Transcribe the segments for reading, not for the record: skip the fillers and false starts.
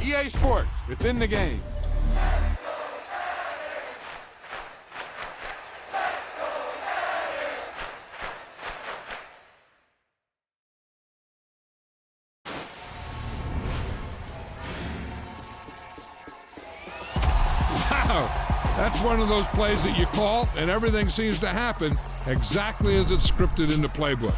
EA Sports, it's in the game. Wow, that's one of those plays that you call and everything seems to happen exactly as it's scripted in the playbook.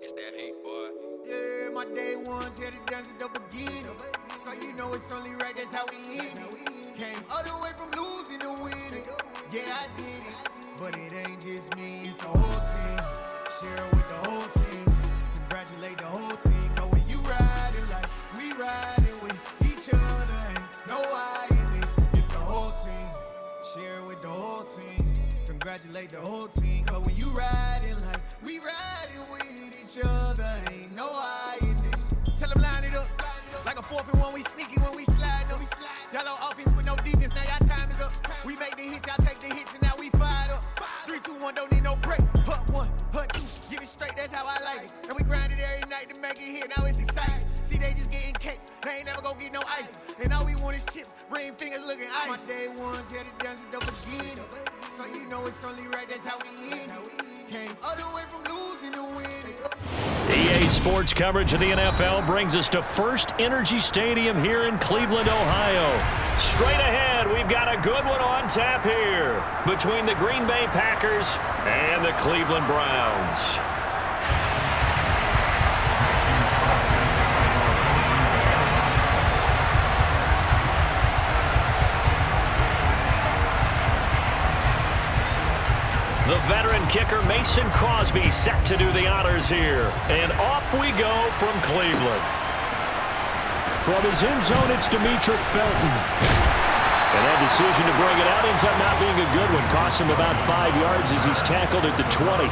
It's that hate, boy. Yeah, my day ones here to dance at the beginning. So you know it's only right, that's how we end it. Came all the way from losing to winning. Yeah, I did it. But it ain't just me, it's the whole team. Share it with the whole team. Congratulate the whole team. Cause when you riding like we riding with each other, ain't no I in this. It's the whole team. Share it with the whole team. Congratulate the whole team. Cause when you riding like we riding with each other, ain't no I in this. Tell them line it up. Like a 4th and 1, we sneaky when we slide up. Y'all on offense with no defense, now y'all time is up. We make the hits, y'all take the hits, and now we fired up. 3, 2, 1, don't need no break. Hut 1, hut 2, get it straight, that's how I like it. And we grind it every night to make it hit, now it's exciting. See, they just getting cake, they ain't never gonna get no ice. And all we want is chips, ring fingers looking ice. My day ones here to dance at the beginning. So you know it's only right, that's how we end it. Came all the way from losing to winning. EA Sports coverage of the NFL brings us to First Energy Stadium here in Cleveland, Ohio. Straight ahead, we've got a good one on tap here between the Green Bay Packers and the Cleveland Browns. The veteran kicker Mason Crosby set to do the honors here. And off we go from Cleveland. From his end zone, it's Demetric Felton. And that decision to bring it out ends up not being a good one. Cost him about 5 yards as he's tackled at the 20.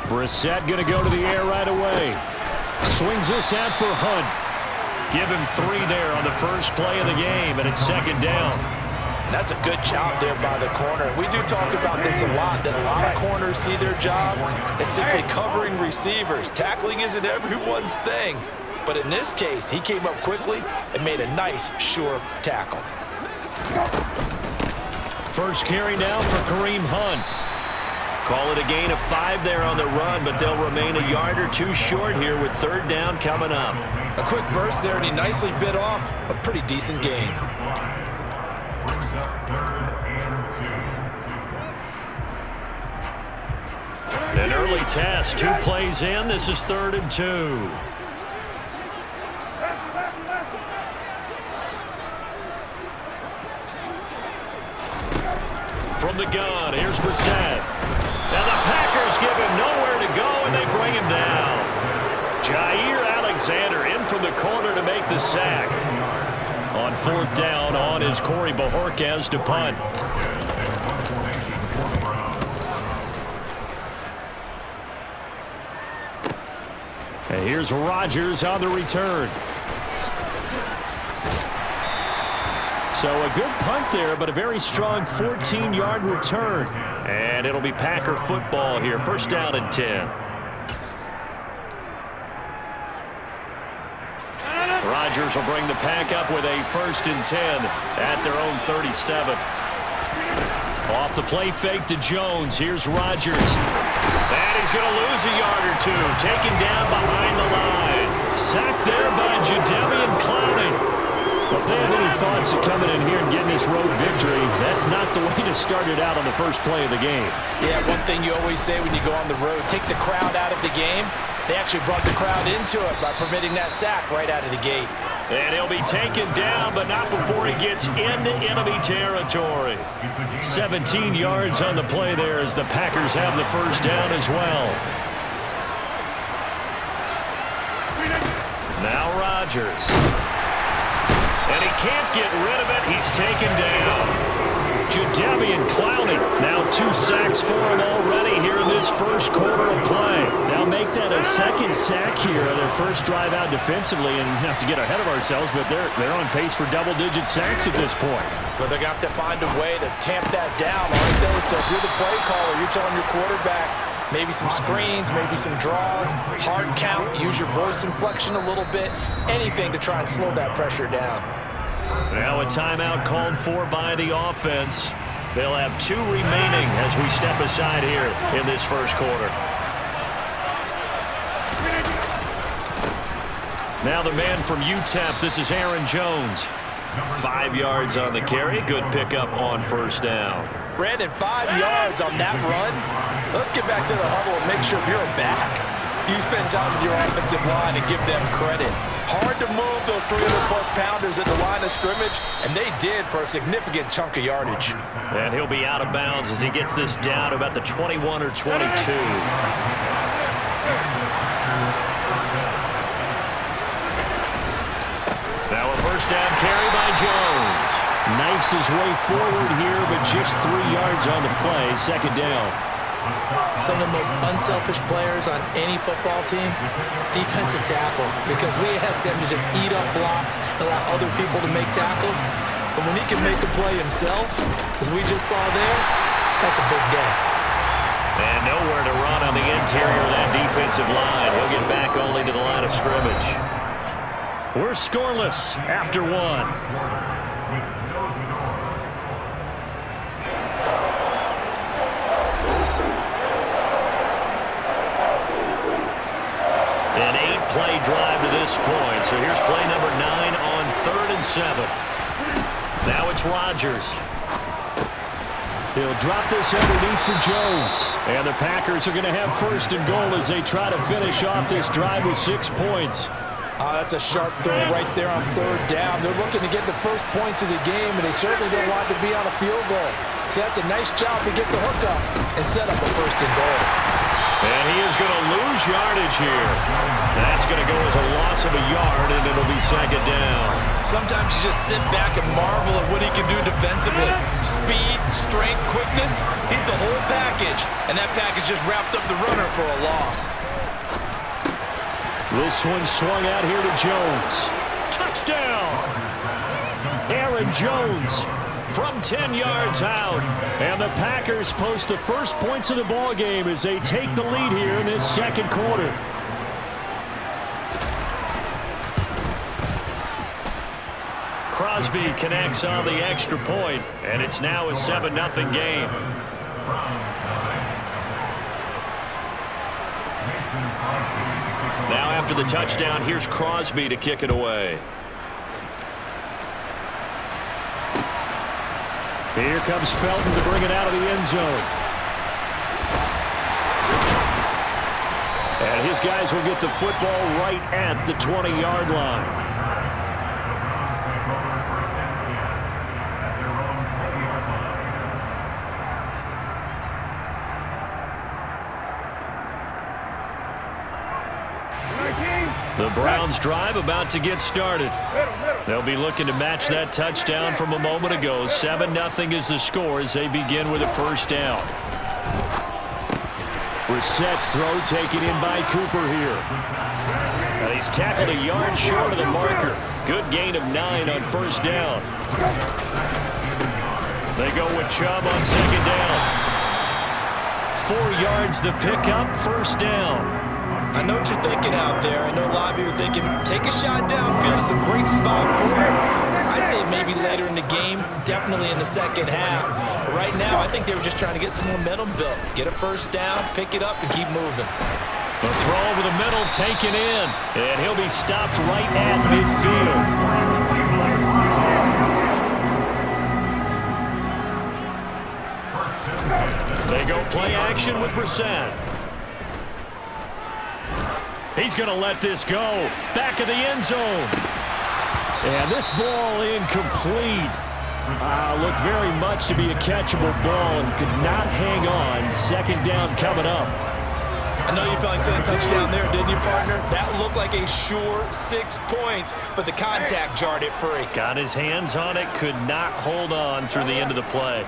Brissett going to go to the air right away. Swings this out for Hunt. Give him 3 there on the first play of the game, and it's second down. And that's a good job there by the corner. We do talk about this a lot, that a lot of corners see their job as simply covering receivers. Tackling isn't everyone's thing. But in this case, he came up quickly and made a nice, sure tackle. First carry now for Kareem Hunt. Call it a gain of 5 there on the run, but they'll remain a yard or 2 short here with third down coming up. A quick burst there, and he nicely bit off a pretty decent gain. An early test, 2 plays in. This is 3rd and 2. From the gun, here's Brissett. Now the Packers give him nowhere to go, and they bring him down. Jair Alexander in from the corner to make the sack. On 4th down, on is Corey Bojorquez to punt. And here's Rodgers on the return. So a good punt there, but a very strong 14-yard return. And it'll be Packer football here. First down and 10. Rodgers will bring the Pack up with a 1st and 10 at their own 37. Off the play fake to Jones. Here's Rodgers. And he's going to lose a yard or 2. Taken down behind the line. Sacked there by Jadeveon Clowney. If they have any thoughts of coming in here and getting this road victory, that's not the way to start it out on the first play of the game. Yeah, one thing you always say when you go on the road, take the crowd out of the game. They actually brought the crowd into it by permitting that sack right out of the gate. And he'll be taken down, but not before he gets into enemy territory. 17 yards on the play there as the Packers have the first down as well. Now Rodgers. And he can't get rid of it. He's taken down. Jadeveon Clowney, now 2 sacks for him already here in this first quarter of play. Now make that a second sack here on their first drive out defensively, and not to get ahead of ourselves, but they're on pace for double-digit sacks at this point. But they're going to have to find a way to tamp that down, aren't they? So if you're the play caller, you're telling your quarterback maybe some screens, maybe some draws, hard count, use your voice inflection a little bit, anything to try and slow that pressure down. Now a timeout called for by the offense. They'll have 2 remaining as we step aside here in this first quarter. Now the man from UTEP, this is Aaron Jones. 5 yards on the carry. Good pickup on first down. Brandon, 5 yards on that run. Let's get back to the huddle and make sure you're back. You spend time with your offensive line and give them credit. Hard to move those 300-plus pounders at the line of scrimmage, and they did for a significant chunk of yardage. And he'll be out of bounds as he gets this down to about the 21 or 22. Now a first down carry by Jones. Knifes his way forward here, but just 3 yards on the play. Second down. Some of the most unselfish players on any football team, defensive tackles, because we ask them to just eat up blocks and allow other people to make tackles. But when he can make a play himself, as we just saw there, that's a big day. And nowhere to run on the interior of that defensive line. He'll get back only to the line of scrimmage. We're scoreless after 1. An 8-play drive to this point. So here's play number 9 on 3rd and 7. Now it's Rodgers. He'll drop this underneath for Jones. And the Packers are going to have 1st and goal as they try to finish off this drive with 6 points. That's a sharp throw right there on 3rd down. They're looking to get the first points of the game, and they certainly don't want to be on a field goal. So that's a nice job to get the hook up and set up a 1st and goal. And he is going to lose yardage here. That's going to go as a loss of a yard, and it'll be second down. Sometimes you just sit back and marvel at what he can do defensively. Speed, strength, quickness, he's the whole package. And that package just wrapped up the runner for a loss. This one swung out here to Jones. touchdown! Aaron Jones from 10 yards out. And the Packers post the first points of the ball game as they take the lead here in this second quarter. Crosby connects on the extra point, and it's now a 7-0 game. Now after the touchdown, here's Crosby to kick it away. Here comes Felton to bring it out of the end zone. And his guys will get the football right at the 20-yard line. The Browns drive about to get started. They'll be looking to match that touchdown from a moment ago. 7-0 is the score as they begin with a first down. Brissett's throw taken in by Cooper here. And he's tackled a yard short of the marker. Good gain of 9 on first down. They go with Chubb on second down. 4 yards the pickup, first down. I know what you're thinking out there. I know a lot of you are thinking, take a shot downfield. It's a great spot for it. I'd say maybe later in the game, definitely in the second half. But right now, I think they were just trying to get some momentum built. Get a first down, pick it up, and keep moving. The throw over the middle taken in. And he'll be stopped right at midfield. They go play action with Brissett. He's going to let this go. Back of the end zone. And this ball incomplete. Looked very much to be a catchable ball and could not hang on. Second down coming up. I know you felt like saying touchdown there, didn't you, partner? That looked like a sure 6 points, but the contact jarred it free. Got his hands on it, could not hold on through the end of the play.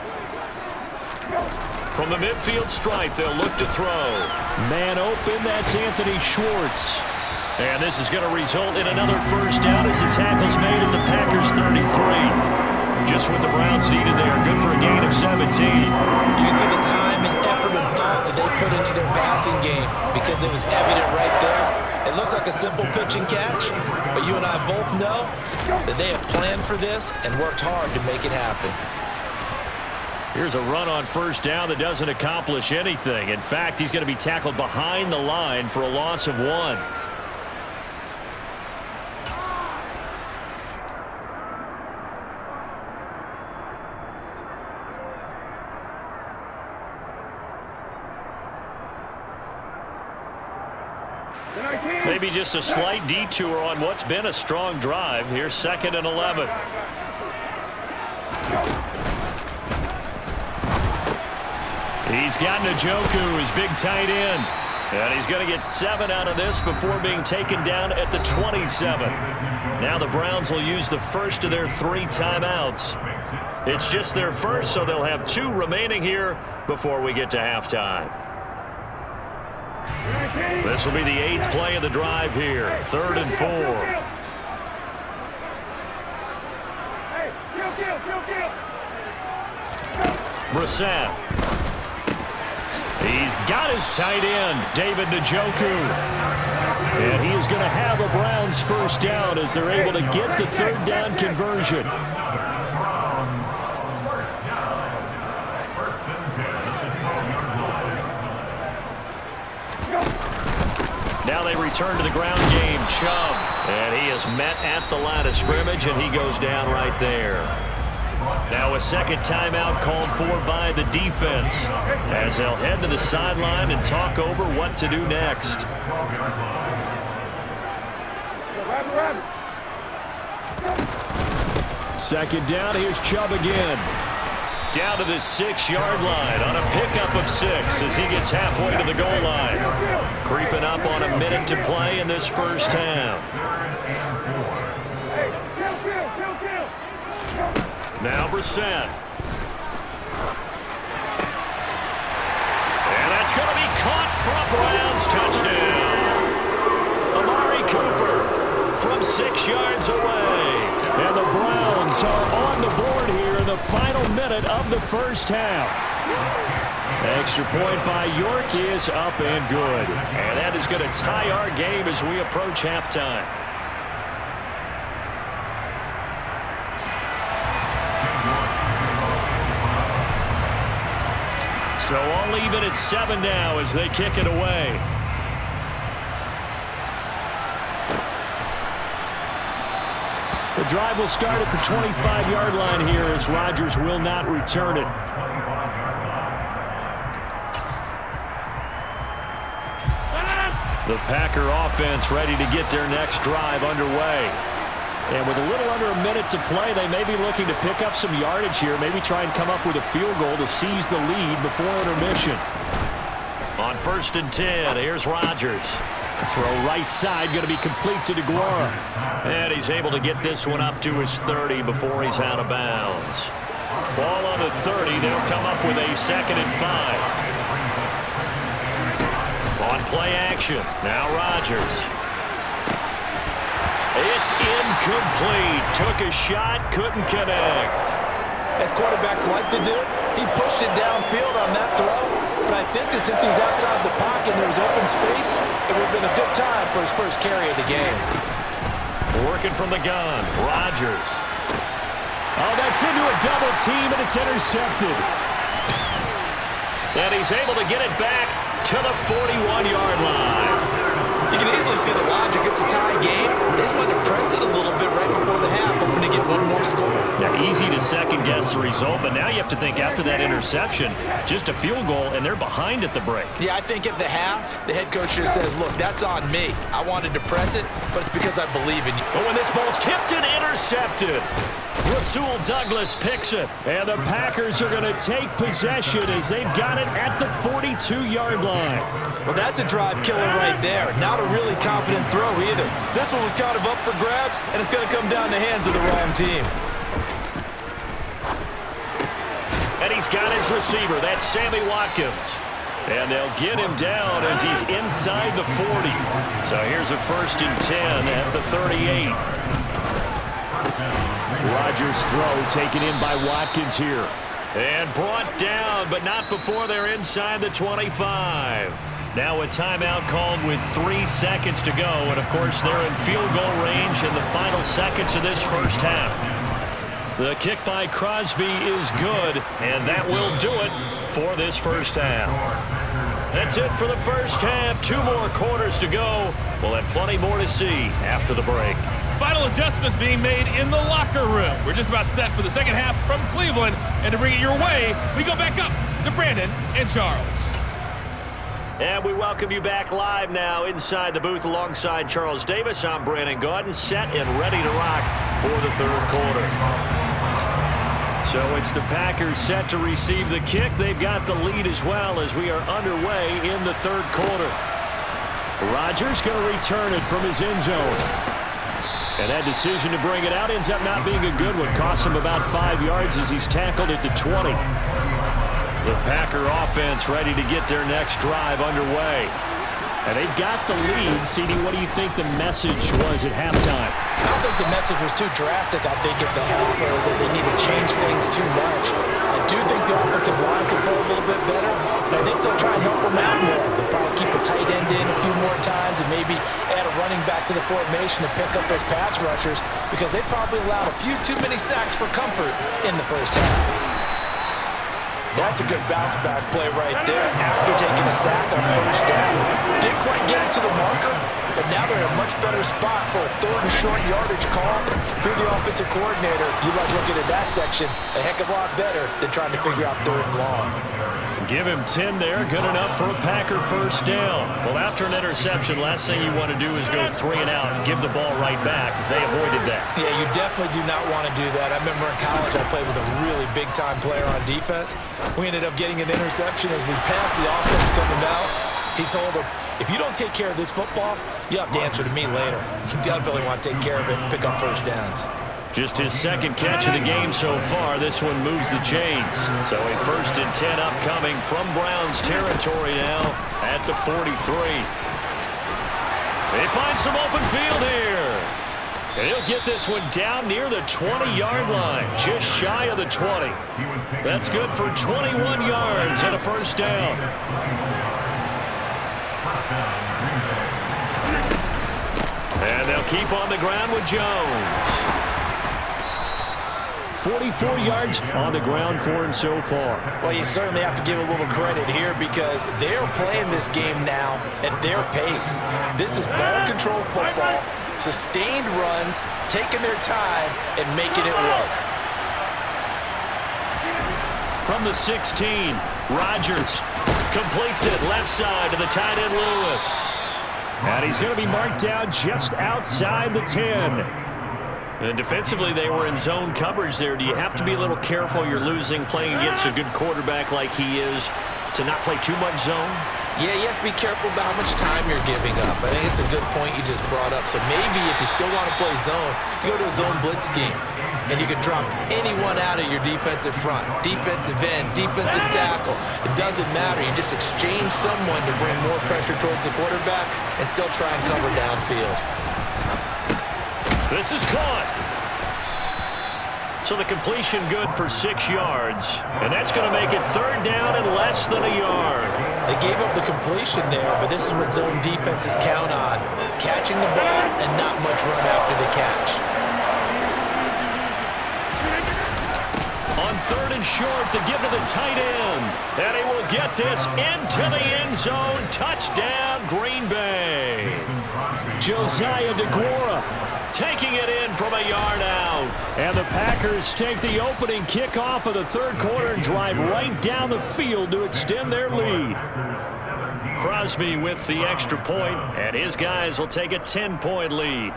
From the midfield stripe, they'll look to throw. Man open, that's Anthony Schwartz. And this is going to result in another first down as the tackle's made at the Packers' 33. Just what the Browns needed there. Good for a gain of 17. You can see the time and effort and thought that they put into their passing game because it was evident right there. It looks like a simple pitch and catch, but you and I both know that they have planned for this and worked hard to make it happen. Here's a run on first down that doesn't accomplish anything. In fact, he's going to be tackled behind the line for a loss of 1. Maybe just a slight detour on what's been a strong drive. Here's 2nd and 11. He's got Njoku, his big tight end. And he's going to get 7 out of this before being taken down at the 27. Now the Browns will use the first of their 3 timeouts. It's just their first, so they'll have 2 remaining here before we get to halftime. This will be the 8th play of the drive here. 3rd and 4. Brissett. He's got his tight end, David Njoku. And he is going to have a Browns first down as they're able to get the 3rd down conversion. Now they return to the ground game. Chubb. And he is met at the line of scrimmage, and he goes down right there. Now a second timeout called for by the defense as they'll head to the sideline and talk over what to do next. Second down, here's Chubb again. Down to the 6-yard line on a pickup of 6 as he gets halfway to the goal line. Creeping up on a minute to play in this first half. Now Brissett. And that's going to be caught for a Browns touchdown. Amari Cooper from 6 yards away. points are on the board here in the final minute of the first half. Extra point by York is up and good. And that is going to tie our game as we approach halftime. So all even at 7 now as they kick it away. The drive will start at the 25-yard line here as Rodgers will not return it. The Packer offense ready to get their next drive underway. And with a little under a minute to play, they may be looking to pick up some yardage here, maybe try and come up with a field goal to seize the lead before intermission. On 1st and 10, here's Rodgers. Throw right side, going to be complete to DeGuara. And he's able to get this one up to his 30 before he's out of bounds. Ball on the 30, they'll come up with a 2nd and 5. On play action, now Rodgers. It's incomplete. Took a shot, couldn't connect. As quarterbacks like to do, he pushed it downfield on that throw. But I think that since he was outside the pocket and there was open space, it would have been a good time for his first carry of the game. Working from the gun, Rodgers. Oh, that's into a double team, and it's intercepted. And he's able to get it back to the 41-yard line. You can easily see the logic. It's a tie game. They just wanted to press it a little bit right before the half, hoping to get one more score. Yeah, easy to second-guess the result, but now you have to think after that interception, just a field goal, and they're behind at the break. Yeah, I think at the half, the head coach just says, look, that's on me. I wanted to press it, but it's because I believe in you. But when this ball's tipped and intercepted, Rasul Douglas picks it, and the Packers are going to take possession as they've got it at the 42-yard line. Well, that's a drive killer right there. Not a really confident throw either. This one was kind of up for grabs, and it's going to come down the hands of the wrong team. And he's got his receiver. That's Sammy Watkins. And they'll get him down as he's inside the 40. So here's a 1st and 10 at the 38. Rodgers' throw taken in by Watkins here. And brought down, but not before they're inside the 25. Now a timeout called with 3 seconds to go. And, of course, they're in field goal range in the final seconds of this first half. The kick by Crosby is good, and that will do it for this first half. That's it for the first half. 2 more quarters to go. We'll have plenty more to see after the break. Final adjustments being made in the locker room. We're just about set for the second half from Cleveland. And to bring it your way, we go back up to Brandon and Charles. And we welcome you back live now inside the booth alongside Charles Davis. I'm Brandon Gaudin, set and ready to rock for the 3rd quarter. So it's the Packers set to receive the kick. They've got the lead as well as we are underway in the 3rd quarter. Rodgers going to return it from his end zone. And that decision to bring it out ends up not being a good one. Costs him about 5 yards as he's tackled at the 20. The Packer offense ready to get their next drive underway. And they've got the lead. CD, what do you think the message was at halftime? I don't think the message was too drastic, I think, at the half, or that they need to change things too much. I do think the offensive line can play a little bit better, and I think they'll try and help them out more. They'll probably keep a tight end in a few more times and maybe add a running back to the formation to pick up those pass rushers because they probably allowed a few too many sacks for comfort in the first half. That's a good bounce back play right there after taking a sack on 1st down. Didn't quite get it to the marker, but now they're in a much better spot for a 3rd and short yardage call through the offensive coordinator. You like looking at that section a heck of a lot better than trying to figure out 3rd and long. Give him 10 there. Good enough for a Packer 1st down. Well, after an interception, last thing you want to do is go 3 and out and give the ball right back. They avoided that. Yeah, you definitely do not want to do that. I remember in college I played with a really big-time player on defense. We ended up getting an interception as we passed the offense coming out. He told him, if you don't take care of this football, you have to answer to me later. You definitely want to take care of it and pick up 1st downs. Just his 2nd catch of the game so far. This one moves the chains. So a 1st and 10 upcoming from Browns territory now at the 43. They find some open field here. And he'll get this one down near the 20-yard line, just shy of the 20. That's good for 21 yards and a first down. And they'll keep on the ground with Jones. 44 yards on the ground for him so far. Well, you certainly have to give a little credit here because they're playing this game now at their pace. This is ball control football, sustained runs, taking their time, and making it work. From the 16, Rodgers completes it left side to the tight end Lewis. And he's going to be marked down just outside the 10. And defensively, they were in zone coverage there. Do you have to be a little careful? You're losing playing against a good quarterback like he is to not play too much zone? Yeah, you have to be careful about how much time you're giving up. I think it's a good point you just brought up. So maybe if you still want to play zone, you go to a zone blitz scheme. And you can drop anyone out of your defensive front. Defensive end, defensive tackle. It doesn't matter. You just exchange someone to bring more pressure towards the quarterback and still try and cover downfield. This is caught. So the completion good for 6 yards. And that's going to make it third down and less than a yard. They gave up the completion there, but this is what zone defenses count on. Catching the ball and not much run after the catch. On third and short to give to the tight end. And he will get this into the end zone. Touchdown, Green Bay. Josiah DeGuara taking it in from a yard out. And the Packers take the opening kickoff of the third quarter and drive right down the field to extend their lead. Crosby with the extra point, and his guys will take a 10-point lead.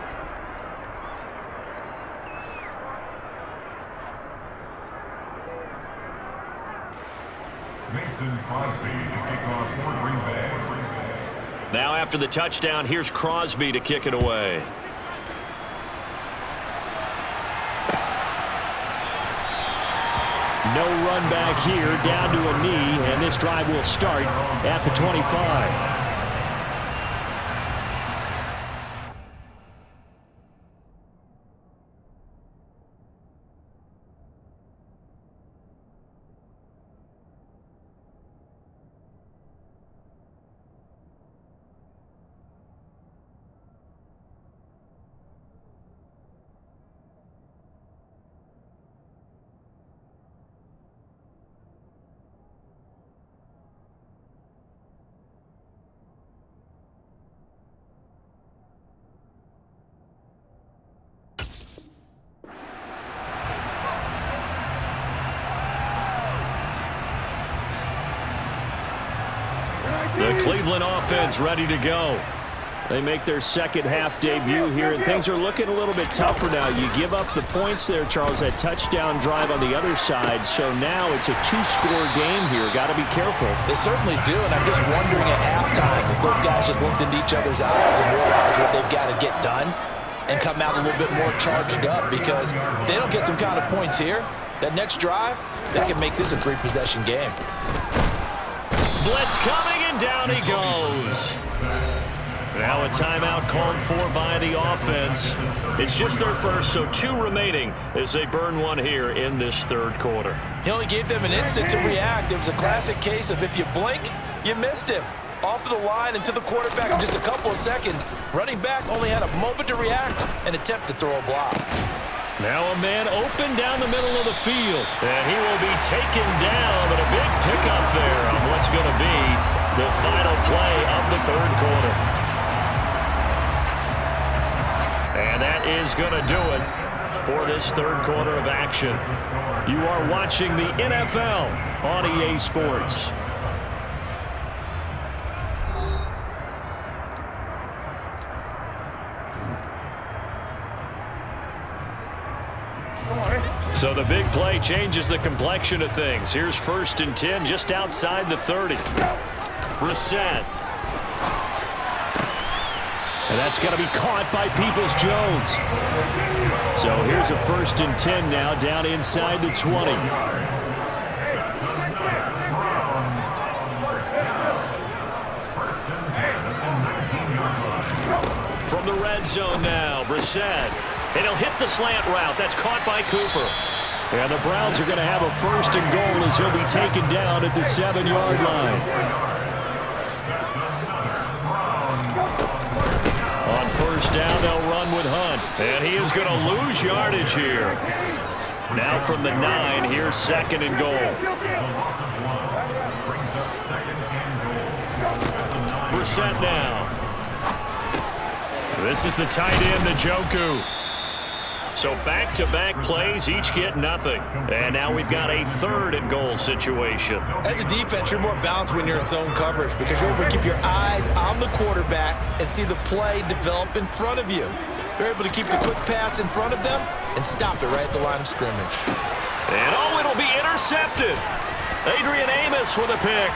Now after the touchdown, here's Crosby to kick it away. No run back here, down to a knee, and this drive will start at the 25. The Cleveland offense ready to go. They make their second half debut here, and things are looking a little bit tougher now. You give up the points there, Charles, that touchdown drive on the other side. So now it's a two-score game here. Got to be careful. They certainly do, and I'm just wondering at halftime if those guys just looked into each other's eyes and realized what they've got to get done and come out a little bit more charged up, because if they don't get some kind of points here, that next drive, that can make this a three-possession game. Blitz coming, and down he goes. Now a timeout called for by the offense. It's just their first, so 2 remaining as they burn one here in this third quarter. He only gave them an instant to react. It was a classic case of if you blink, you missed him. Off of the line and to the quarterback in just a couple of seconds. Running back only had a moment to react and attempt to throw a block. Now a man open down the middle of the field. And he will be taken down, but a big pickup there on what's going to be the final play of the third quarter. And that is going to do it for this third quarter of action. You are watching the NFL on EA Sports. So the big play changes the complexion of things. Here's 1st and 10 just outside the 30. Brissett. And that's going to be caught by Peoples-Jones. So here's a 1st and 10 now down inside the 20. From the red zone now, Brissett. And he'll hit the slant route. That's caught by Cooper. And the Browns are going to have a 1st and goal as he'll be taken down at the 7-yard line. On 1st down, they'll run with Hunt. And he is going to lose yardage here. Now from the 9, here's 2nd and goal. Brissett now. This is the tight end, Njoku. So back-to-back plays, each get nothing. And now we've got a 3rd and goal situation. As a defense, you're more balanced when you're in zone coverage because you're able to keep your eyes on the quarterback and see the play develop in front of you. You're able to keep the quick pass in front of them and stop it right at the line of scrimmage. And oh, it'll be intercepted. Adrian Amos with a pick.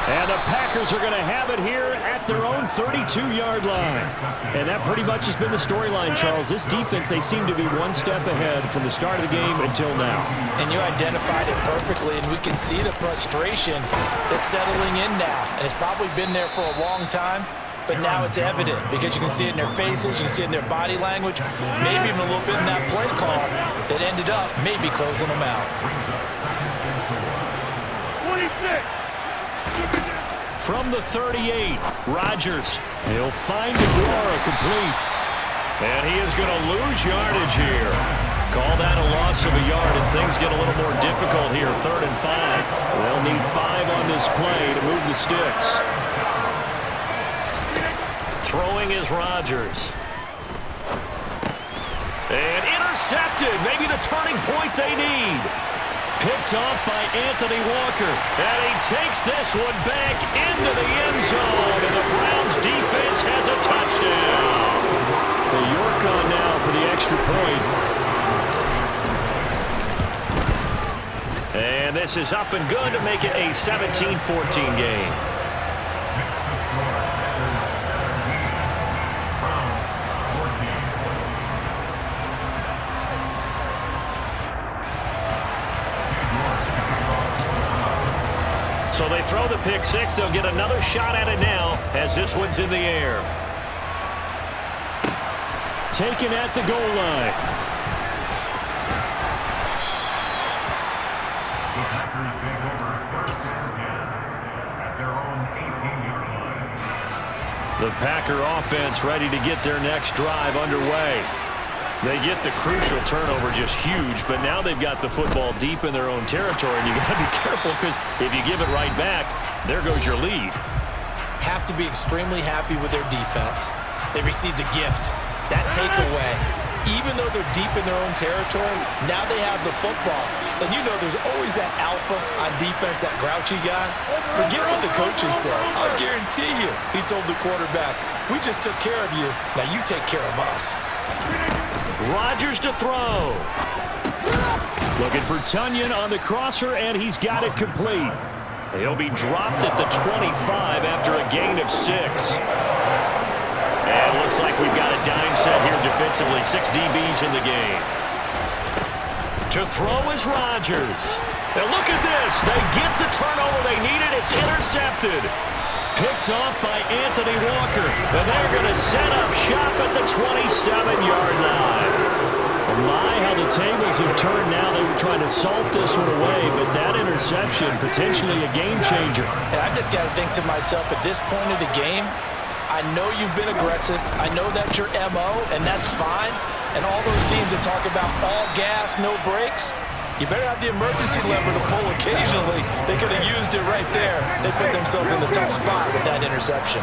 And the Packers are going to have it here at their own 32-yard line. And that pretty much has been the storyline, Charles. This defense, they seem to be one step ahead from the start of the game until now. And you identified it perfectly, and we can see the frustration that's settling in now. And it's probably been there for a long time, but now it's evident because you can see it in their faces, you can see it in their body language, maybe even a little bit in that play call that ended up maybe closing them out. 26. From the 38, Rodgers. He'll find Aguara complete. And he is going to lose yardage here. Call that a loss of a yard, and things get a little more difficult here. 3rd and 5. They'll need 5 on this play to move the sticks. Throwing is Rodgers. And intercepted. Maybe the turning point they need. Picked off by Anthony Walker. And he takes this one back into the end zone. And the Browns defense has a touchdown. Well, York on now for the extra point. And this is up and good to make it a 17-14 game. So they throw the pick 6. They'll get another shot at it now as this one's in the air. Taken at the goal line. The Packer offense ready to get their next drive underway. They get the crucial turnover, just huge, but now they've got the football deep in their own territory, and you got to be careful because if you give it right back, there goes your lead. Have to be extremely happy with their defense. They received a gift. That takeaway, even though they're deep in their own territory, now they have the football. And you know there's always that alpha on defense, that grouchy guy. Forget what the coaches said. I'll guarantee you, he told the quarterback, we just took care of you. Now you take care of us. Rodgers to throw. Looking for Tunyon on the crosser, and he's got it complete. He'll be dropped at the 25 after a gain of 6. And it looks like we've got a dime set here defensively. 6 DBs in the game. To throw is Rodgers. And look at this. They get the turnover they needed. It's intercepted. Picked off by Anthony Walker. And they're going to set up shop at the 27-yard line. My, how the tables have turned now. They were trying to salt this one away, but that interception, potentially a game changer. And I just got to think to myself, at this point of the game, I know you've been aggressive. I know that's your MO, and that's fine. And all those teams that talk about all gas, no brakes, you better have the emergency lever to pull occasionally. They could have used it right there. They put themselves in the tough spot with that interception.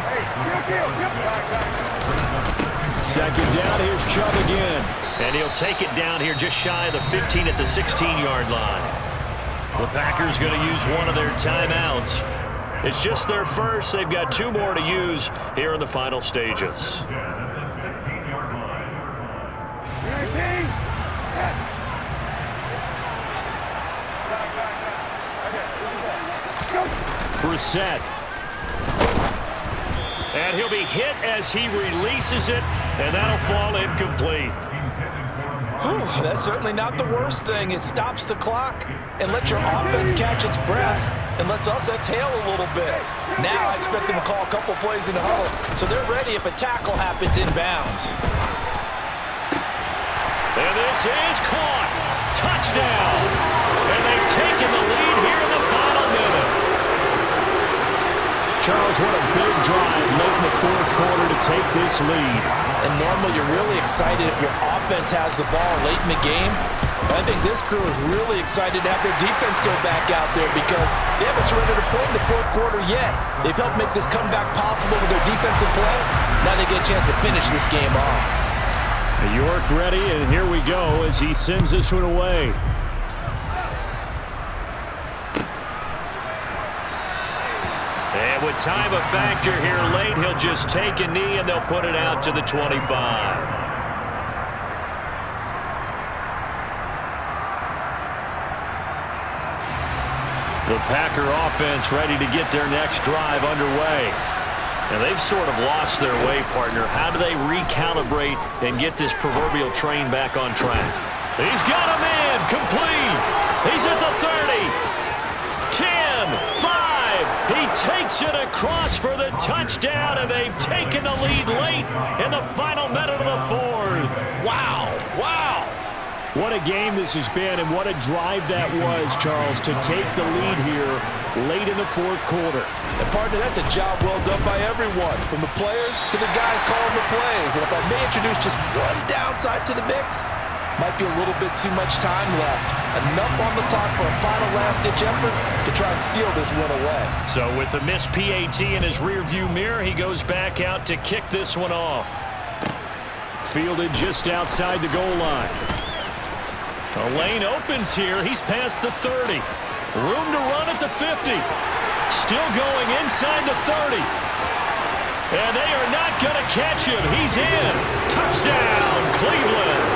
2nd down, here's Chubb again. And he'll take it down here just shy of the 15 at the 16-yard line. The Packers going to use one of their timeouts. It's just their first. They've got 2 more to use here in the final stages. Brissett. And he'll be hit as he releases it, and that'll fall incomplete. Whew, that's certainly not the worst thing. It stops the clock and lets your offense catch its breath and lets us exhale a little bit. Now I expect them to call a couple plays in the huddle, so they're ready if a tackle happens inbounds. And this is caught. Touchdown. And they've taken the lead here in the final minute. Charles, what a big drive late in the fourth quarter to take this lead. And normally you're really excited if your offense has the ball late in the game. But I think this crew is really excited to have their defense go back out there because they haven't surrendered a point in the fourth quarter yet. They've helped make this comeback possible with their defensive play. Now they get a chance to finish this game off. York ready, and here we go as he sends this one away. And with time a factor here late, he'll just take a knee and they'll put it out to the 25. The Packer offense ready to get their next drive underway. And they've sort of lost their way, partner. How do they recalibrate and get this proverbial train back on track? He's got a man complete. He's at the 30. 10, 5. He takes it across for the touchdown, and they've taken the lead late in the final minute of the fourth. Wow. Wow. What a game this has been, and what a drive that was, Charles, to take the lead here late in the fourth quarter. And, partner, that's a job well done by everyone, from the players to the guys calling the plays. And if I may introduce just one downside to the mix, might be a little bit too much time left. Enough on the clock for a final last-ditch effort to try and steal this one away. So with the missed PAT in his rearview mirror, he goes back out to kick this one off. Fielded just outside the goal line. The lane opens here. He's past the 30. Room to run at the 50. Still going inside the 30. And they are not going to catch him. He's in. Touchdown, Cleveland.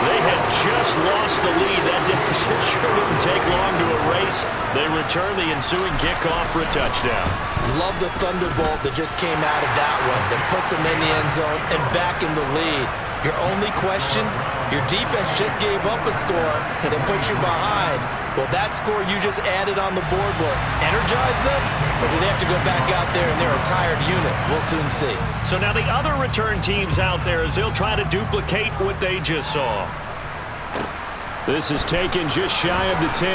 They had just lost the lead. That deficit sure didn't take long to erase. They return the ensuing kickoff for a touchdown. Love the thunderbolt that just came out of that one that puts them in the end zone and back in the lead. Your only question, your defense just gave up a score that put you behind. Well, that score you just added on the board will energize them, or do they have to go back out there and they're a tired unit? We'll soon see. So now the other return teams out there as they'll try to duplicate what they just saw. This is taken just shy of the 10.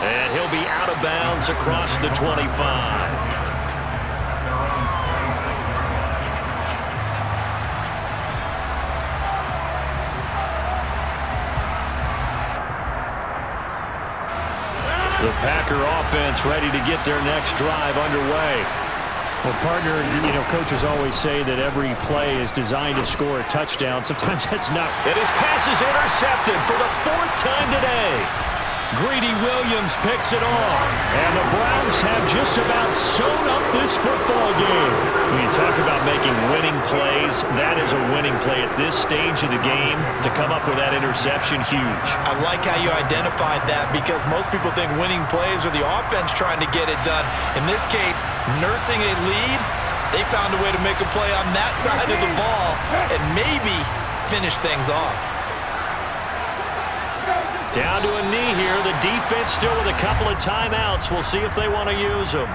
And he'll be out of bounds across the 25. The Packer offense ready to get their next drive underway. Well, partner, you know, coaches always say that every play is designed to score a touchdown. Sometimes that's not. And his pass is intercepted for the fourth time today. Greedy Williams picks it off. And the Browns have just about sewn up this football game. When you talk about making winning plays, that is a winning play at this stage of the game. To come up with that interception, huge. I like how you identified that because most people think winning plays are the offense trying to get it done. In this case, nursing a lead, they found a way to make a play on that side of the ball and maybe finish things off. Down to a knee here. The defense still with a couple of timeouts. We'll see if they want to use them.